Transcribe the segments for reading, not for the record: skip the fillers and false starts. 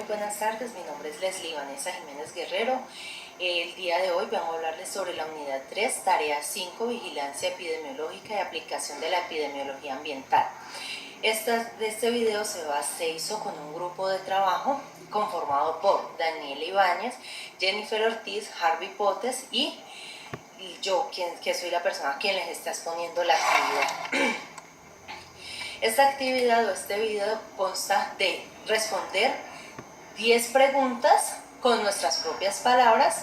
Muy buenas tardes, mi nombre es Leslie Vanessa Jiménez Guerrero. El día de hoy vamos a hablarles sobre la unidad 3, tarea 5, vigilancia epidemiológica y aplicación de la epidemiología ambiental. Este video se hizo con un grupo de trabajo conformado por Daniela Ibáñez, Jennifer Ortiz, Harvey Potes y yo, que soy la persona quien les está exponiendo la actividad. Esta actividad o este video consta de responder 10 preguntas con nuestras propias palabras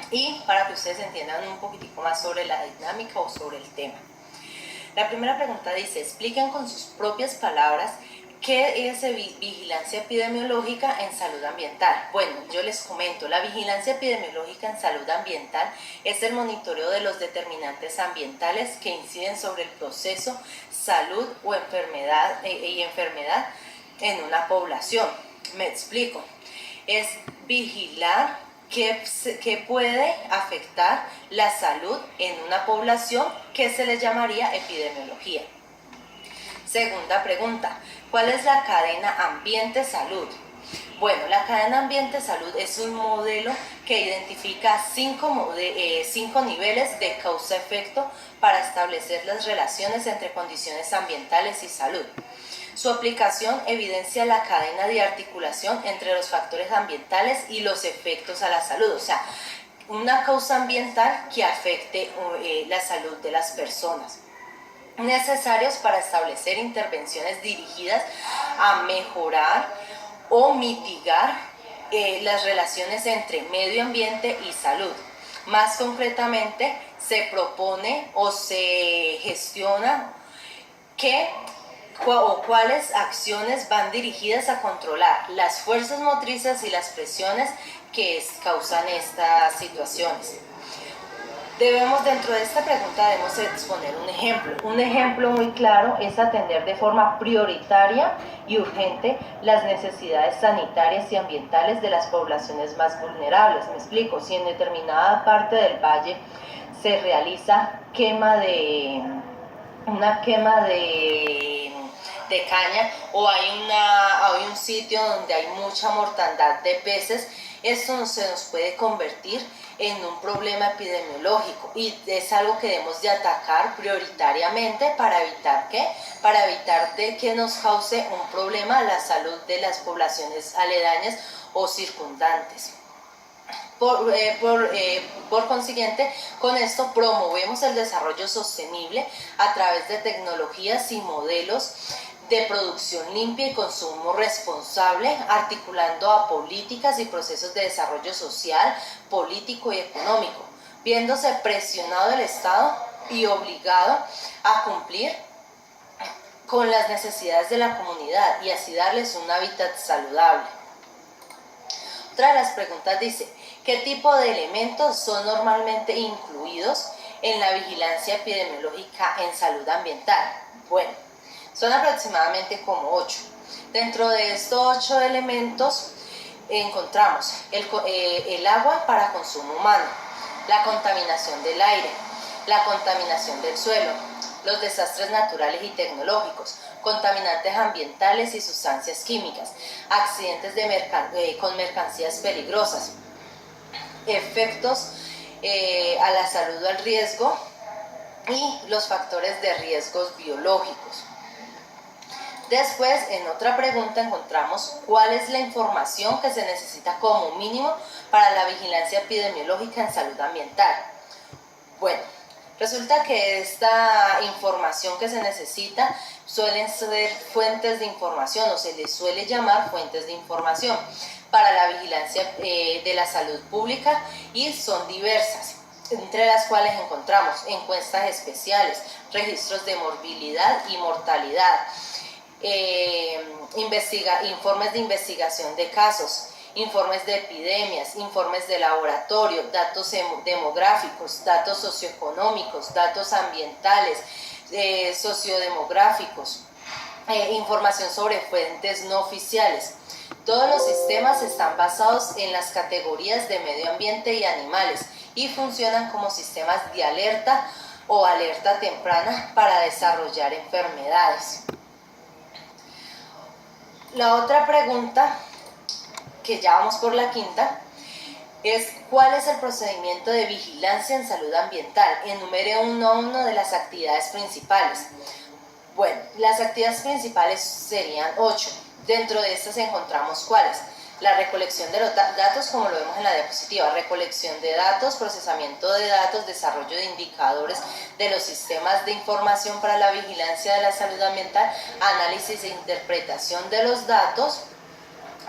y para que ustedes entiendan un poquitico más sobre la dinámica o sobre el tema. La primera pregunta dice: expliquen con sus propias palabras qué es vigilancia epidemiológica en salud ambiental. Bueno, yo les comento, la vigilancia epidemiológica en salud ambiental es el monitoreo de los determinantes ambientales que inciden sobre el proceso, salud o enfermedad en una población. Me explico, es vigilar qué puede afectar la salud en una población, que se les llamaría epidemiología. Segunda pregunta: ¿cuál es la cadena ambiente-salud? Bueno, la cadena ambiente-salud es un modelo que identifica cinco niveles de causa-efecto para establecer las relaciones entre condiciones ambientales y salud. Su aplicación evidencia la cadena de articulación entre los factores ambientales y los efectos a la salud, o sea, una causa ambiental que afecte la salud de las personas, necesarios para establecer intervenciones dirigidas a mejorar o mitigar las relaciones entre medio ambiente y salud. Más concretamente, se propone o se gestiona cuáles acciones van dirigidas a controlar las fuerzas motrices y las presiones que causan estas situaciones. Dentro de esta pregunta debemos exponer un ejemplo. Un ejemplo muy claro es atender de forma prioritaria y urgente las necesidades sanitarias y ambientales de las poblaciones más vulnerables. Me explico, si en determinada parte del valle se realiza una quema de caña, o hay un sitio donde hay mucha mortandad de peces, esto se nos puede convertir en un problema epidemiológico y es algo que debemos de atacar prioritariamente para evitar que nos cause un problema a la salud de las poblaciones aledañas o circundantes. Por consiguiente, con esto promovemos el desarrollo sostenible a través de tecnologías y modelos de producción limpia y consumo responsable, articulando a políticas y procesos de desarrollo social, político y económico, viéndose presionado el Estado y obligado a cumplir con las necesidades de la comunidad y así darles un hábitat saludable. Otra de las preguntas dice: ¿qué tipo de elementos son normalmente incluidos en la vigilancia epidemiológica en salud ambiental? Bueno, son aproximadamente como 8. Dentro de estos 8 elementos encontramos el agua para consumo humano, la contaminación del aire, la contaminación del suelo, los desastres naturales y tecnológicos, contaminantes ambientales y sustancias químicas, accidentes con mercancías peligrosas, efectos a la salud o al riesgo y los factores de riesgos biológicos. Después, en otra pregunta encontramos cuál es la información que se necesita como mínimo para la vigilancia epidemiológica en salud ambiental. Bueno, resulta que esta información que se necesita suelen ser fuentes de información, o se les suele llamar fuentes de información para la vigilancia de la salud pública, y son diversas, entre las cuales encontramos encuestas especiales, registros de morbilidad y mortalidad, informes de investigación de casos, informes de epidemias, informes de laboratorio, datos demográficos, datos socioeconómicos, datos ambientales, sociodemográficos, información sobre fuentes no oficiales. Todos los sistemas están basados en las categorías de medio ambiente y animales y funcionan como sistemas de alerta o alerta temprana para desarrollar enfermedades. La otra pregunta que ya vamos por la quinta, es cuál es el procedimiento de vigilancia en salud ambiental. Enumere uno a uno de las actividades principales. Bueno, las actividades principales serían 8. Dentro de estas encontramos cuáles. La recolección de los datos, como lo vemos en la diapositiva, recolección de datos, procesamiento de datos, desarrollo de indicadores de los sistemas de información para la vigilancia de la salud ambiental, análisis e interpretación de los datos,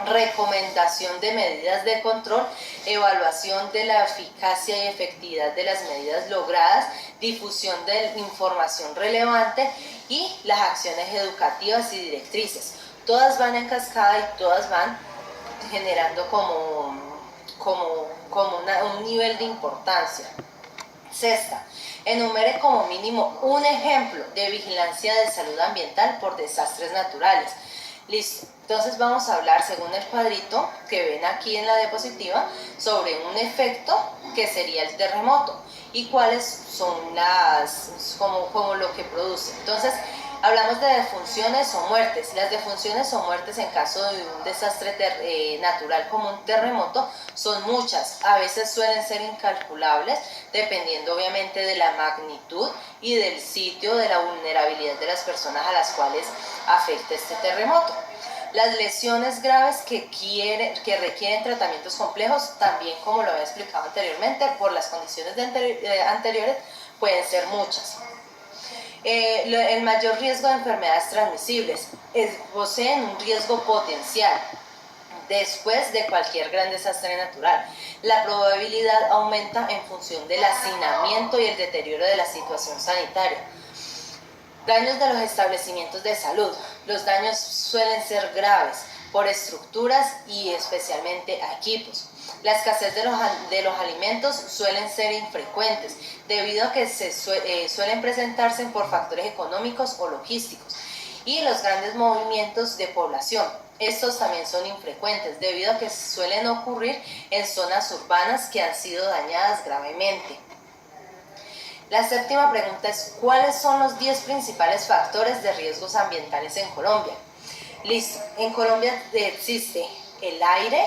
recomendación de medidas de control, evaluación de la eficacia y efectividad de las medidas logradas, difusión de información relevante y las acciones educativas y directrices. Todas van en cascada y todas van generando un nivel de importancia. Sexta, enumere como mínimo un ejemplo de vigilancia de salud ambiental por desastres naturales. Listo, entonces vamos a hablar, según el cuadrito que ven aquí en la diapositiva, sobre un efecto que sería el terremoto y cuáles son como lo que produce. Entonces, hablamos de defunciones o muertes. Las defunciones o muertes en caso de un desastre natural como un terremoto son muchas. A veces suelen ser incalculables, dependiendo obviamente de la magnitud y del sitio, de la vulnerabilidad de las personas a las cuales afecta este terremoto. Las lesiones graves que requieren tratamientos complejos, también como lo había explicado anteriormente, por las condiciones anteriores, pueden ser muchas. El mayor riesgo de enfermedades transmisibles poseen un riesgo potencial después de cualquier gran desastre natural. La probabilidad aumenta en función del hacinamiento y el deterioro de la situación sanitaria. Daños de los establecimientos de salud. Los daños suelen ser graves por estructuras y especialmente a equipos. La escasez de los alimentos suelen ser infrecuentes debido a que suelen presentarse por factores económicos o logísticos. Y los grandes movimientos de población. Estos también son infrecuentes debido a que suelen ocurrir en zonas urbanas que han sido dañadas gravemente. La séptima pregunta es, ¿cuáles son los 10 principales factores de riesgos ambientales en Colombia? Listo, en Colombia existe el aire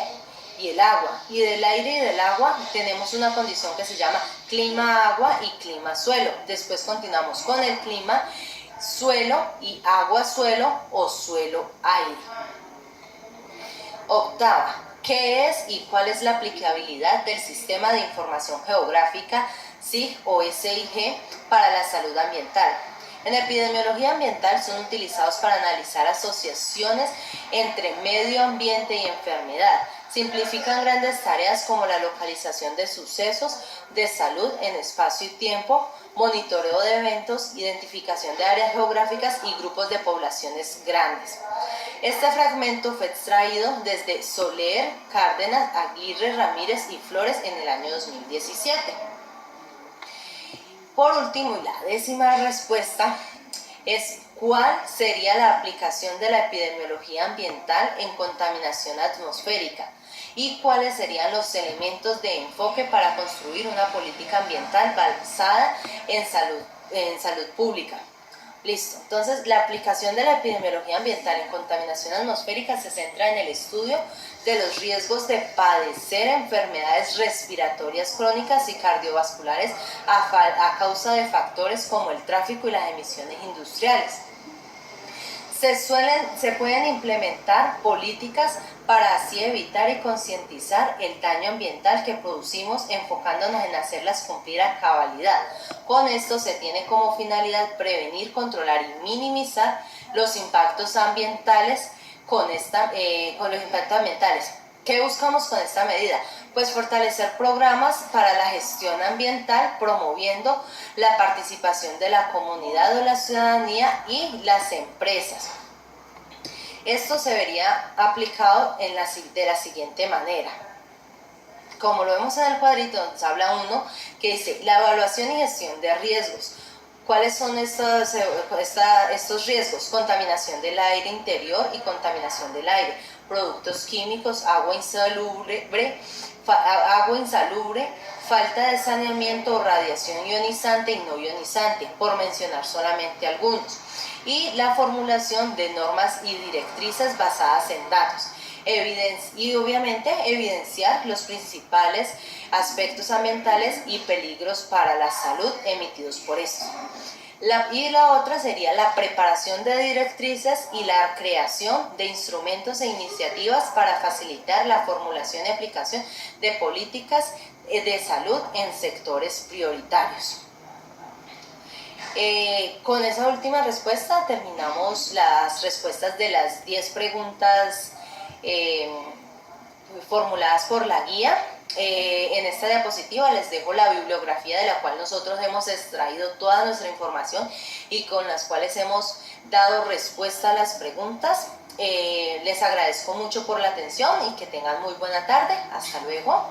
y el agua, y del aire y del agua tenemos una condición que se llama clima-agua y clima-suelo. Después continuamos con el clima, suelo y agua-suelo o suelo-aire. Octava, ¿qué es y cuál es la aplicabilidad del Sistema de Información Geográfica SIG o SIG para la salud ambiental? En epidemiología ambiental son utilizados para analizar asociaciones entre medio ambiente y enfermedad. Simplifican grandes tareas como la localización de sucesos de salud en espacio y tiempo, monitoreo de eventos, identificación de áreas geográficas y grupos de poblaciones grandes. Este fragmento fue extraído desde Soler, Cárdenas, Aguirre, Ramírez y Flores en el año 2017. Por último, y la décima respuesta es ¿cuál sería la aplicación de la epidemiología ambiental en contaminación atmosférica? ¿Y cuáles serían los elementos de enfoque para construir una política ambiental basada en salud pública? Listo, entonces la aplicación de la epidemiología ambiental en contaminación atmosférica se centra en el estudio de los riesgos de padecer enfermedades respiratorias crónicas y cardiovasculares a causa de factores como el tráfico y las emisiones industriales. Se pueden implementar políticas para así evitar y concientizar el daño ambiental que producimos, enfocándonos en hacerlas cumplir a cabalidad. Con esto se tiene como finalidad prevenir, controlar y minimizar los impactos ambientales con los impactos ambientales. ¿Qué buscamos con esta medida? Pues fortalecer programas para la gestión ambiental, promoviendo la participación de la comunidad o la ciudadanía y las empresas. Esto se vería aplicado de la siguiente manera. Como lo vemos en el cuadrito donde se habla uno, que dice la evaluación y gestión de riesgos. ¿Cuáles son estos riesgos? Contaminación del aire interior y contaminación del aire, productos químicos, agua insalubre, falta de saneamiento, radiación ionizante y no ionizante, por mencionar solamente algunos. Y la formulación de normas y directrices basadas en datos. y obviamente evidenciar los principales aspectos ambientales y peligros para la salud emitidos por esto. Y la otra sería la preparación de directrices y la creación de instrumentos e iniciativas para facilitar la formulación y aplicación de políticas de salud en sectores prioritarios. Con esa última respuesta terminamos las respuestas de las 10 preguntas formuladas por la guía. En esta diapositiva les dejo la bibliografía de la cual nosotros hemos extraído toda nuestra información y con las cuales hemos dado respuesta a las preguntas. Les agradezco mucho por la atención y que tengan muy buena tarde. Hasta luego.